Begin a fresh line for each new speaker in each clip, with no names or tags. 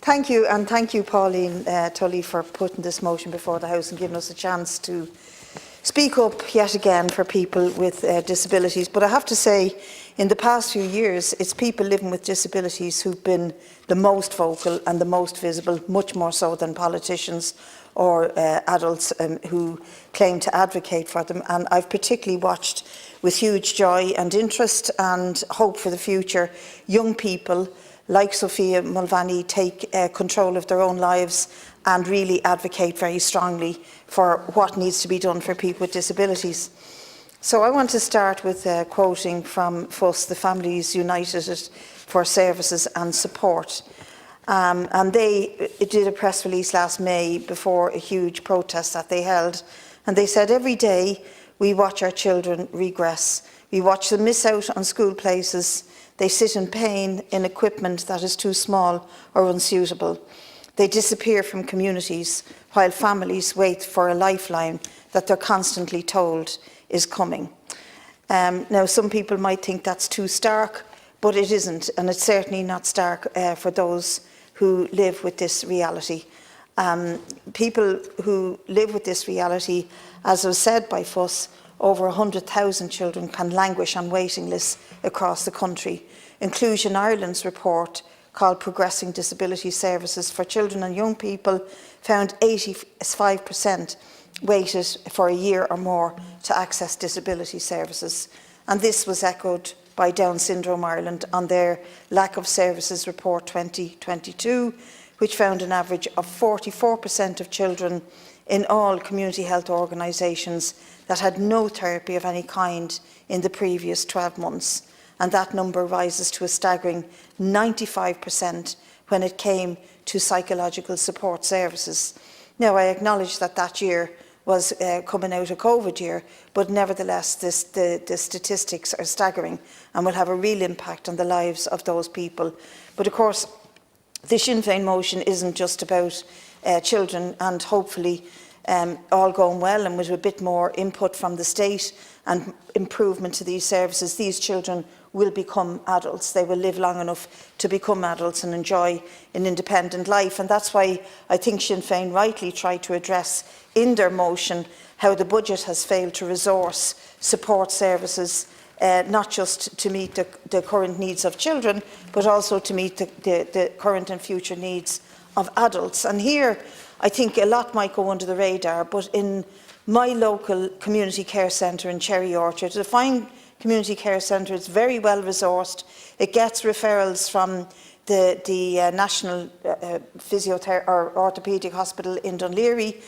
Thank you, and thank you, Pauline Tully, for putting this motion before the House and giving us a chance to speak up yet again for people with disabilities. But I have to say, in the past few years, it's people living with disabilities who've been the most vocal and the most visible, much more so than politicians or adults who claim to advocate for them. And I've particularly watched with huge joy and interest and hope for the future young people like Sophia Mulvaney take control of their own lives and really advocate very strongly for what needs to be done for people with disabilities. So I want to start with quoting from FUS, the Families United for Services and Support. And they did a press release last May before a huge protest that they held. And they said, every day we watch our children regress. We watch them miss out on school places. They sit in pain in equipment that is too small or unsuitable. They disappear from communities while families wait for a lifeline that they're constantly told is coming. Now, some people might think that's too stark, but it isn't, and it's certainly not stark for those who live with this reality. People who live with this reality, as was said by FUS, over 100,000 children can languish on waiting lists across the country. Inclusion Ireland's report called Progressing Disability Services for Children and Young People found 85% waited for a year or more to access disability services. And this was echoed by Down Syndrome Ireland on their Lack of Services Report 2022, which found an average of 44% of children in all community health organisations that had no therapy of any kind in the previous 12 months. And that number rises to a staggering 95% when it came to psychological support services. Now, I acknowledge that that year was coming out of COVID year, but nevertheless the statistics are staggering and will have a real impact on the lives of those people. But of course, the Sinn Féin motion isn't just about children, and hopefully all going well and with a bit more input from the state and improvement to these services, these children will become adults. They will live long enough to become adults and enjoy an independent life. And that's why I think Sinn Féin rightly tried to address in their motion how the budget has failed to resource support services, not just to meet the current needs of children, but also to meet the current and future needs of adults. And here, I think a lot might go under the radar, but in my local community care centre in Cherry Orchard, it's a fine community care centre, it's very well resourced. It gets referrals from the National Physiotherapy or Orthopaedic Hospital in Dunleary,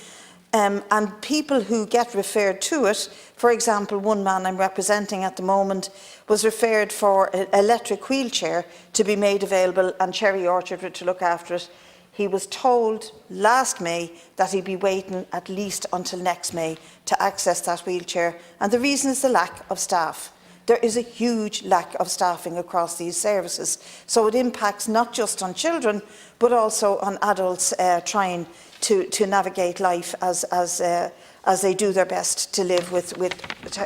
and people who get referred to it, for example, one man I'm representing at the moment was referred for an electric wheelchair to be made available, and Cherry Orchard were to look after it. He was told last May that he'd be waiting at least until next May to access that wheelchair, and the reason is the lack of staff. There is a huge lack of staffing across these services, so it impacts not just on children but also on adults trying to navigate life as they do their best to live with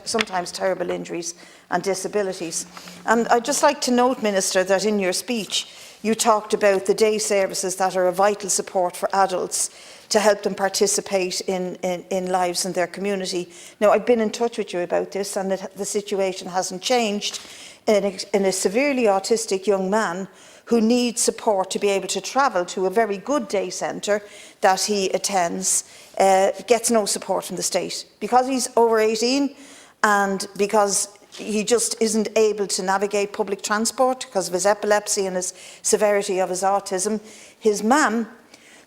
sometimes terrible injuries and disabilities. And I'd just like to note, Minister, that in your speech you talked about the day services that are a vital support for adults to help them participate in lives in their community. Now, I've been in touch with you about this, and the situation hasn't changed. In a severely autistic young man who needs support to be able to travel to a very good day centre that he attends, gets no support from the state because he's over 18 and because he just isn't able to navigate public transport because of his epilepsy and his severity of his autism. His mum,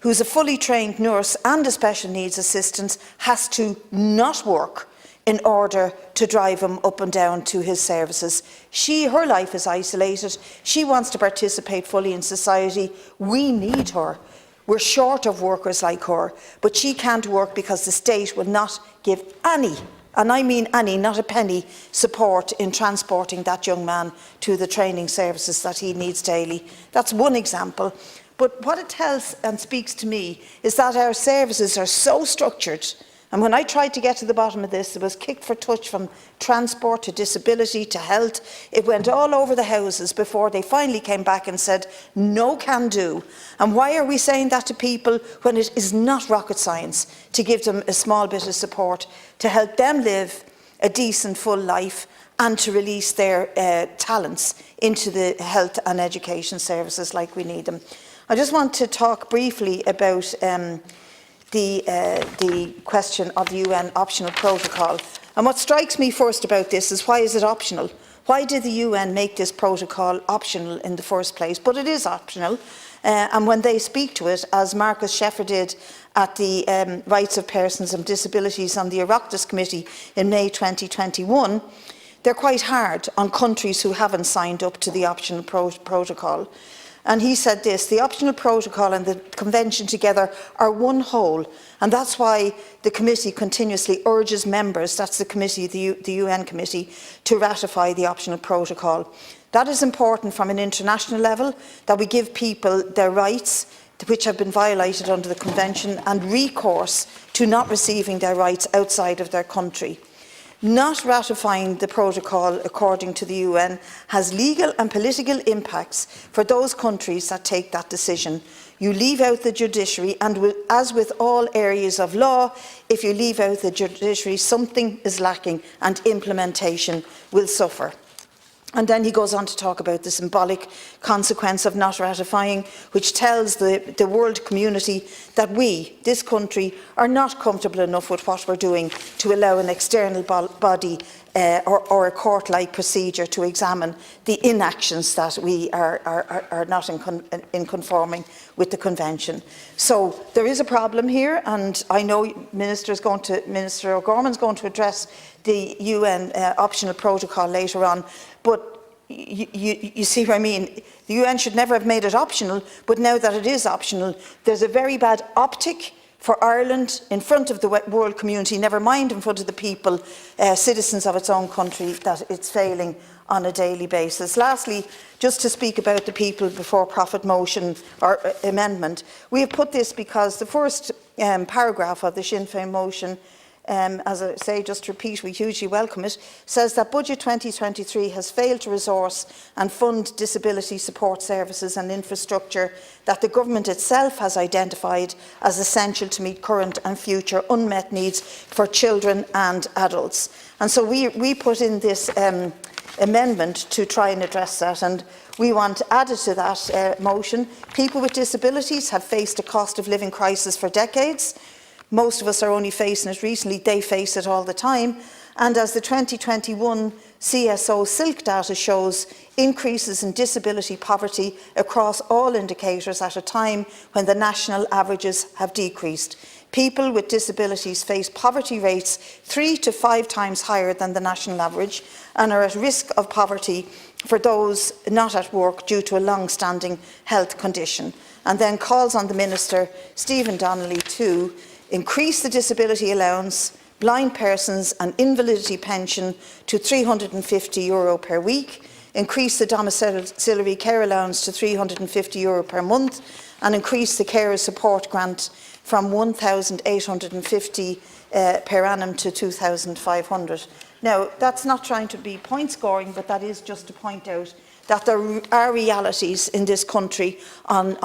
who's a fully trained nurse and a special needs assistant, has to not work in order to drive him up and down to his services. Her life is isolated. She wants to participate fully in society. We need her. We're short of workers like her, but she can't work because the state will not give any, and I mean any, not a penny, support in transporting that young man to the training services that he needs daily. That's one example. But what it tells and speaks to me is that our services are so structured And when I tried to get to the bottom of this, it was kicked for touch from transport to disability to health. It went all over the houses before they finally came back and said, no can do. And why are we saying that to people when it is not rocket science to give them a small bit of support to help them live a decent, full life and to release their talents into the health and education services like we need them? I just want to talk briefly about the question of the UN optional protocol. And what strikes me first about this is, why is it optional? Why did the UN make this protocol optional in the first place? But it is optional. And when they speak to it, as Marcus Sheffer did at the Rights of Persons with Disabilities on the Oireachtas Committee in May 2021, they're quite hard on countries who haven't signed up to the optional protocol. And he said this: the optional protocol and the convention together are one whole, and that's why the committee continuously urges members, that's the committee, the UN committee, to ratify the optional protocol. That is important from an international level, that we give people their rights which have been violated under the convention and recourse to not receiving their rights outside of their country. Not ratifying the protocol, according to the UN, has legal and political impacts for those countries that take that decision. You leave out the judiciary, and as with all areas of law, if you leave out the judiciary, something is lacking and implementation will suffer. And then he goes on to talk about the symbolic consequence of not ratifying, which tells the world community that we, this country, are not comfortable enough with what we're doing to allow an external body or a court-like procedure to examine the inactions that we are not in conforming with the convention. So there is a problem here, and I know Minister O'Gorman is going to address the UN optional protocol later on. But you see what I mean? The UN should never have made it optional, but now that it is optional, there's a very bad optic for Ireland in front of the world community, never mind in front of the people, citizens of its own country, that it's failing on a daily basis. Lastly, just to speak about the people before profit motion or amendment, we have put this because the first paragraph of the Sinn Féin motion, as I say, just to repeat, we hugely welcome it, says that Budget 2023 has failed to resource and fund disability support services and infrastructure that the government itself has identified as essential to meet current and future unmet needs for children and adults. And so we put in this amendment to try and address that, and we want added to that motion: people with disabilities have faced a cost of living crisis for decades. Most of us are only facing it recently, they face it all the time. And as the 2021 CSO Silk data shows, increases in disability poverty across all indicators at a time when the national averages have decreased. People with disabilities face poverty rates 3 to 5 times higher than the national average and are at risk of poverty for those not at work due to a long-standing health condition. And then calls on the Minister, Stephen Donnelly, to increase the disability allowance, blind persons and invalidity pension to €350 per week, increase the domiciliary care allowance to €350 per month, and increase the carer support grant from €1,850 per annum to €2,500. Now, that's not trying to be point scoring, but that is just to point out that there are realities in this country on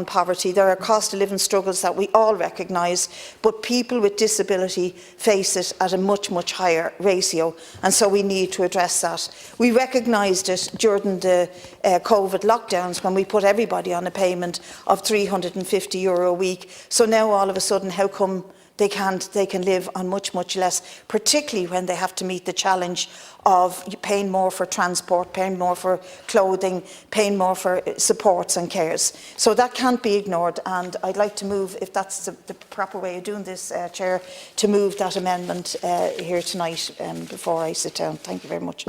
poverty. There are cost of living struggles that we all recognise, but people with disability face it at a much, much higher ratio, and so we need to address that. We recognised it during the COVID lockdowns when we put everybody on a payment of €350 a week. So now all of a sudden, how come they can live on much, much less, particularly when they have to meet the challenge of paying more for transport, paying more for clothing, paying more for supports and cares. So that can't be ignored, and I'd like to move, if that's the proper way of doing this, Chair, to move that amendment here tonight before I sit down. Thank you very much.